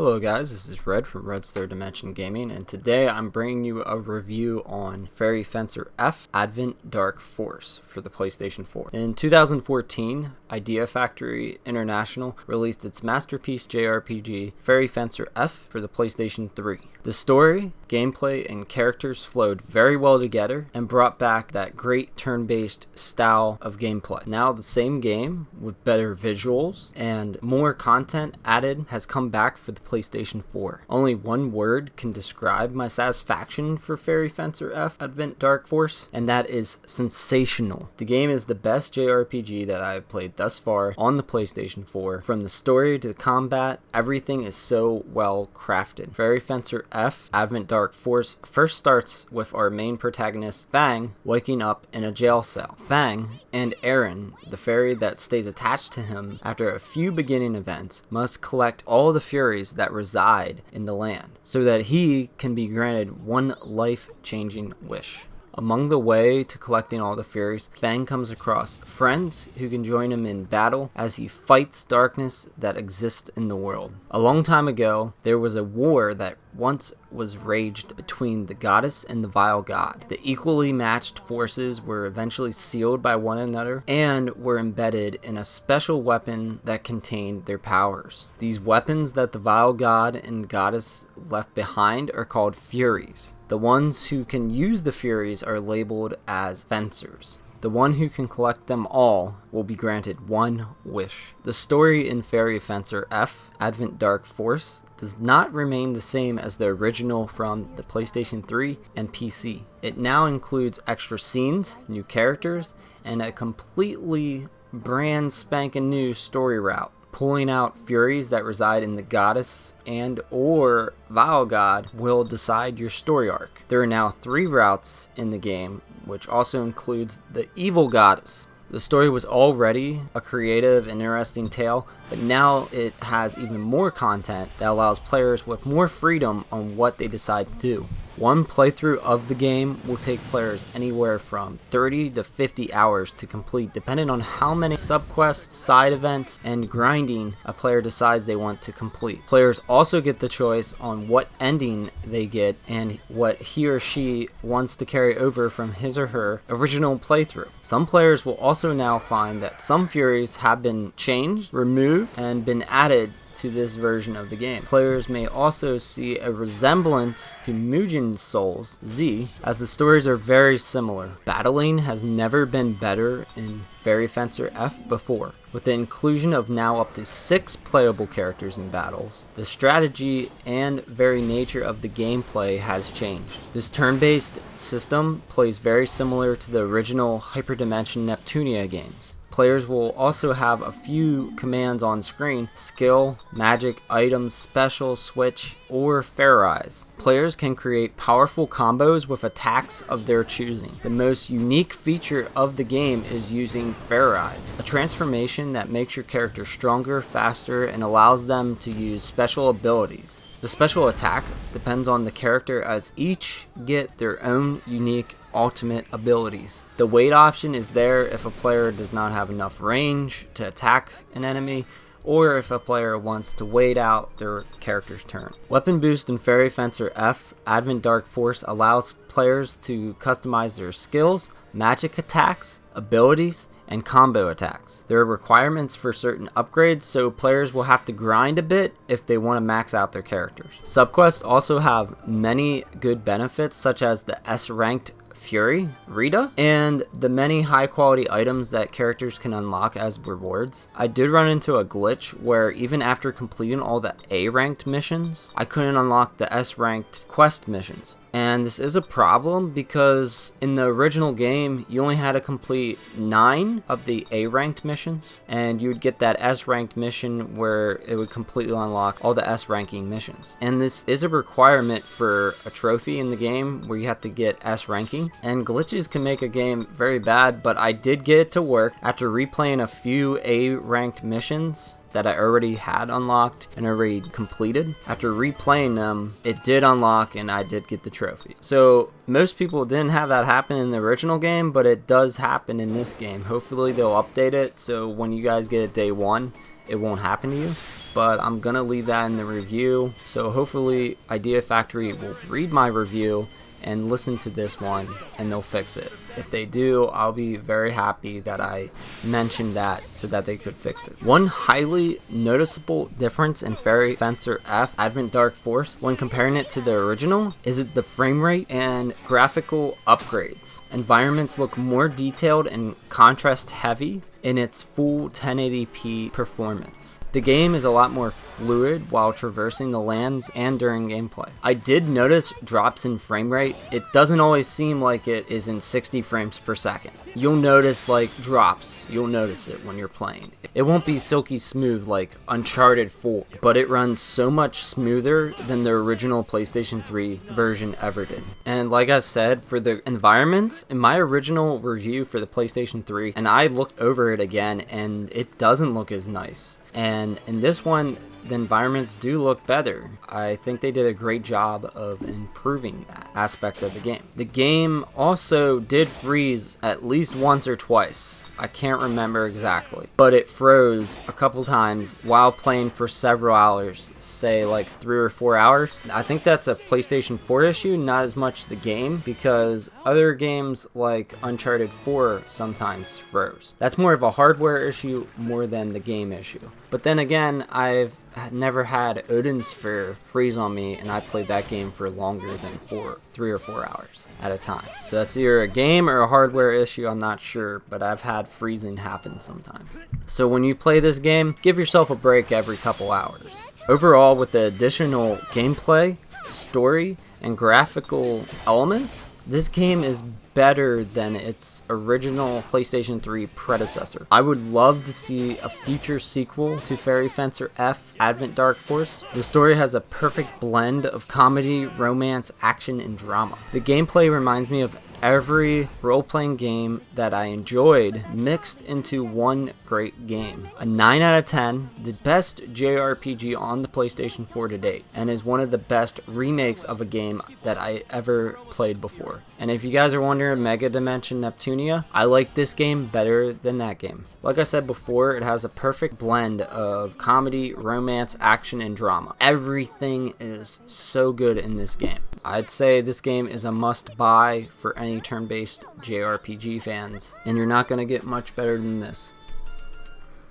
Hello guys, this is Red from Red's Third Dimension Gaming, and today I'm bringing you a review on Fairy Fencer F Advent Dark Force for the PlayStation 4. In 2014, Idea Factory International released its masterpiece JRPG Fairy Fencer F for the PlayStation 3. The story, gameplay, and characters flowed very well together and brought back that great turn-based style of gameplay. Now the same game with better visuals and more content added has come back for the PlayStation 4. Only one word can describe my satisfaction for Fairy Fencer F Advent Dark Force, and that is sensational. The game is the best JRPG that I have played thus far on the PlayStation 4. From the story to the combat, everything is so well crafted. Fairy Fencer F Advent Dark Force first starts with our main protagonist Fang waking up in a jail cell. Fang and Aaron, the fairy that stays attached to him after a few beginning events, must collect all the furies that reside in the land so that he can be granted one life-changing wish. Among the way to collecting all the furies, Fang comes across friends who can join him in battle as he fights darkness that exists in the world. A long time ago, there was a war that once was raged between the goddess and the vile god. The equally matched forces were eventually sealed by one another and were embedded in a special weapon that contained their powers. These weapons that the vile god and goddess left behind are called furies. The ones who can use the furies are labeled as fencers. The one who can collect them all will be granted one wish. The story in Fairy Fencer F Advent Dark Force does not remain the same as the original from the PlayStation 3 and PC. It now includes extra scenes, new characters, and a completely brand spanking new story route. Pulling out furies that reside in the goddess and or vile god will decide your story arc. There are now 3 routes in the game, which also includes the evil goddess. The story was already a creative and interesting tale, but now it has even more content that allows players with more freedom on what they decide to do. One playthrough of the game will take players anywhere from 30 to 50 hours to complete, depending on how many subquests, side events, and grinding a player decides they want to complete. Players also get the choice on what ending they get and what he or she wants to carry over from his or her original playthrough. Some players will also now find that some furies have been changed, removed, and been added to this version of the game. Players may also see a resemblance to Mugen Souls Z, as the stories are very similar. Battling has never been better in Fairy Fencer F before. With the inclusion of now up to 6 playable characters in battles, the strategy and very nature of the gameplay has changed. This turn-based system plays very similar to the original Hyperdimension Neptunia games. Players will also have a few commands on screen: skill, magic, items, special, switch, or fairies. Players can create powerful combos with attacks of their choosing. The most unique feature of the game is using fairies, a transformation that makes your character stronger, faster, and allows them to use special abilities. The special attack depends on the character, as each get their own unique ultimate abilities. The wait option is there if a player does not have enough range to attack an enemy, or if a player wants to wait out their character's turn. Weapon Boost in Fairy Fencer F Advent Dark Force allows players to customize their skills, magic attacks, abilities, and combo attacks. There are requirements for certain upgrades, so players will have to grind a bit if they want to max out their characters. Subquests also have many good benefits, such as the S-ranked Fury, Rita, and the many high quality items that characters can unlock as rewards. I did run into a glitch where even after completing all the A-ranked missions, I couldn't unlock the S-ranked quest missions. And this is a problem because in the original game, you only had to complete 9 of the A-ranked missions, and you would get that S-ranked mission where it would completely unlock all the S-ranking missions. And this is a requirement for a trophy in the game where you have to get S-ranking, and glitches can make a game very bad, but I did get it to work after replaying a few A-ranked missions. that I already had unlocked and already completed. After replaying them, it did unlock and I did get the trophy. So most people didn't have that happen in the original game, but it does happen in this game. Hopefully they'll update it so when you guys get it day one, it won't happen to you. But I'm gonna leave that in the review. So hopefully Idea Factory will read my review and listen to this one and they'll fix it. If they do, I'll be very happy that I mentioned that so that they could fix it. One highly noticeable difference in Fairy Fencer F Advent Dark Force when comparing it to the original is the frame rate and graphical upgrades. Environments look more detailed and contrast heavy in its full 1080p performance. The game is a lot more fluid while traversing the lands and during gameplay. I did notice drops in frame rate. It doesn't always seem like it is in 60 frames per second. You'll notice like drops. You'll notice it when you're playing. It won't be silky smooth like Uncharted 4, but it runs so much smoother than the original PlayStation 3 version ever did. And like I said, for the environments, in my original review for the PlayStation 3, and I looked over it again, and it doesn't look as nice. And in this one, the environments do look better. I think they did a great job of improving that aspect of the game. The game also did freeze at least once or twice. I can't remember exactly, but it froze a couple times while playing for several hours, say like 3 or 4 hours. I think that's a PlayStation 4 issue, not as much the game, because other games like Uncharted 4 sometimes froze. That's more of a hardware issue more than the game issue. But then again, I've never had Odin's Sphere freeze on me, and I played that game for longer than 3 or 4 hours at a time. So that's either a game or a hardware issue, I'm not sure, but I've had freezing happen sometimes. So when you play this game, give yourself a break every couple hours. Overall, with the additional gameplay, story, and graphical elements, this game is better than its original PlayStation 3 predecessor. I would love to see a future sequel to Fairy Fencer F Advent Dark Force. The story has a perfect blend of comedy, romance, action, and drama. The gameplay reminds me of every role-playing game that I enjoyed mixed into one great game. A 9 out of 10, the best JRPG on the PlayStation 4 to date, and is one of the best remakes of a game that I ever played before. And if you guys are wondering, Mega Dimension Neptunia, I like this game better than that game. Like I said before, it has a perfect blend of comedy, romance, action, and drama. Everything is so good in this game. I'd say this game is a must-buy for any turn-based JRPG fans, and you're not going to get much better than this.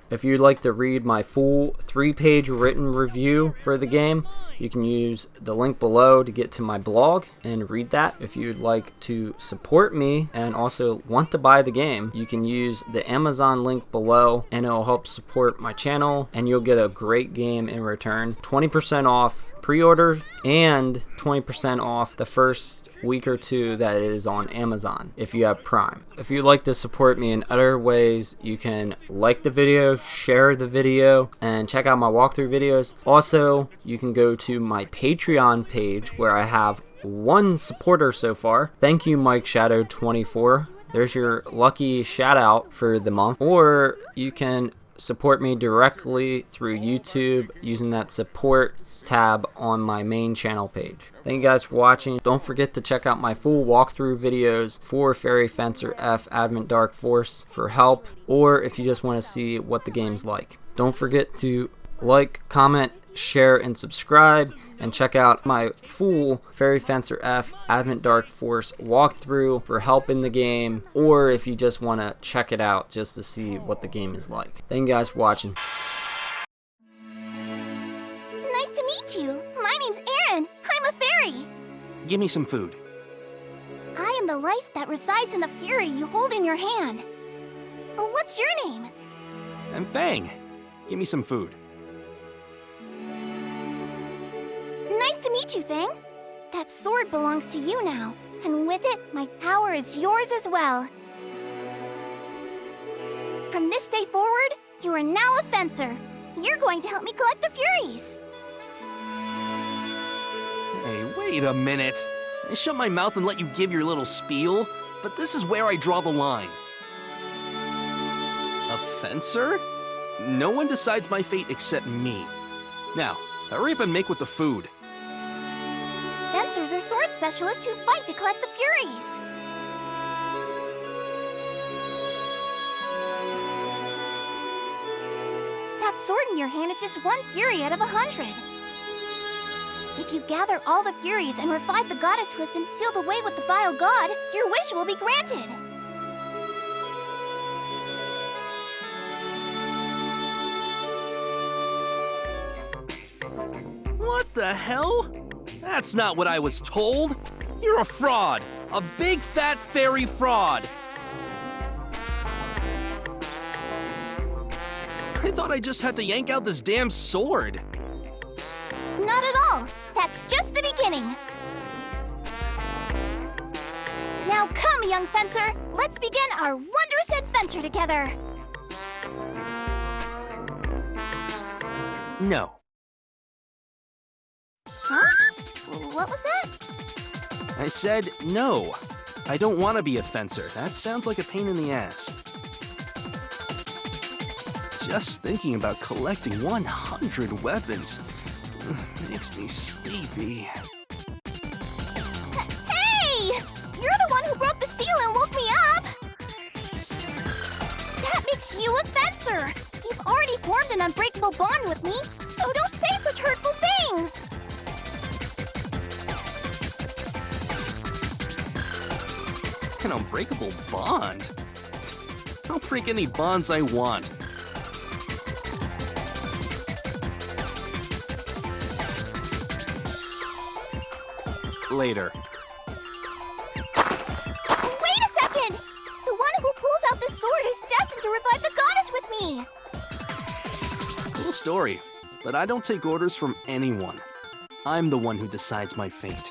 If you'd like to read my full 3-page written review for the game, you can use the link below to get to my blog and read that. If you'd like to support me and also want to buy the game, you can use the Amazon link below and it'll help support my channel and you'll get a great game in return. 20% off pre-order and 20% off the first week or two that it is on Amazon if you have Prime. If you'd like to support me in other ways, you can like the video, share the video, and check out my walkthrough videos. Also, you can go to my Patreon page where I have one supporter so far. Thank you, Mike Shadow 24. There's your lucky shout out for the month. Or you can support me directly through YouTube using that support tab on my main channel page. Thank you guys for watching. Don't forget to check out my full walkthrough videos for Fairy Fencer F Advent Dark Force for help, or if you just want to see what the game's like. Don't forget to like, comment, share, and subscribe, and check out my full Fairy Fencer F Advent Dark Force walkthrough for help in the game, or if you just want to check it out just to see what the game is like. Thank you guys for watching. Nice to meet you. My name's Erin. I'm a fairy. Give me some food. I am the life that resides in the fury you hold in your hand. What's your name? I'm Fang. Give me some food. Nice to meet you, Fang. That sword belongs to you now, and with it, my power is yours as well. From this day forward, you are now a fencer. You're going to help me collect the furies. Hey, wait a minute. I shut my mouth and let you give your little spiel, but this is where I draw the line. A fencer? No one decides my fate except me. Now, hurry up and make with the food. Fencers are sword specialists who fight to collect the furies. That sword in your hand is just one fury out of 100. If you gather all the furies and revive the goddess who has been sealed away with the vile god, your wish will be granted. What the hell? That's not what I was told. You're a fraud. A big fat fairy fraud. I thought I just had to yank out this damn sword. Not at all. That's just the beginning. Now come, young fencer. Let's begin our wondrous adventure together. No. Huh? What was that? I said no. I don't want to be a fencer. That sounds like a pain in the ass. Just thinking about collecting 100 weapons makes me sleepy. Hey! You're the one who broke the seal and woke me up! That makes you a fencer! You've already formed an unbreakable bond with me, so don't say such hurtful things! An unbreakable bond? I'll break any bonds I want. Later. Wait a second! The one who pulls out this sword is destined to revive the goddess with me! Cool story, but I don't take orders from anyone. I'm the one who decides my fate.